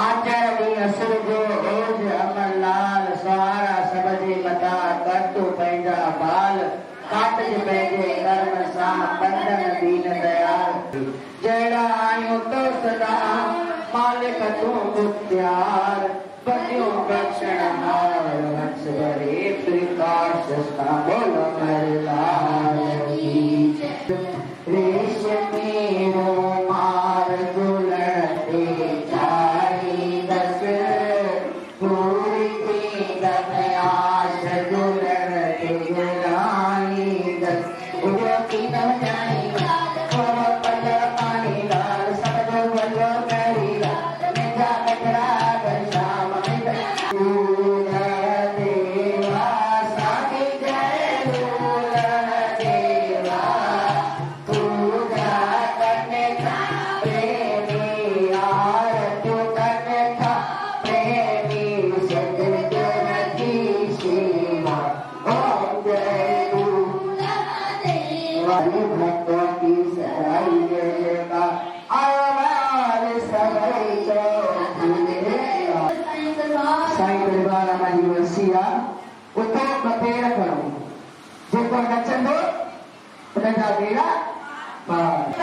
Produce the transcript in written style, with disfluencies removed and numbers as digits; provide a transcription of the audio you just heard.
आचर भी असुर जो ओज अमरलाल सहारा सबजे मता करतो पंहिंजा बाल काटज पंहिंजे कर्म सां बंधन दीन दयाल जहिड़ा आहियूं तो सदा मालिक तूं मुख्तियार बंदियूं बख्शण हार हंस भरे प्रकाश सां बोल मरलाल रेशमी रोमाल दुलते चारी दस पूरी थी दमयास दुलते गुलानी दस उड़ो की न जानी वो पल पानी लाल समझो वलो करी लाल मेरा कचरा कर शाम में दूल्हा देवा साथी जय दूल्हा देवा पूजा करने का प्रेमी यार तू करने का प्रेमी सदगुरु की सेवा ओम जय दूल्हा देवा भक्तों की सराई का आवाज सगाई को साईं दरबार हमारी वसिया उतो बपेर करो जेको नचंदो उनजा बेड़ा पार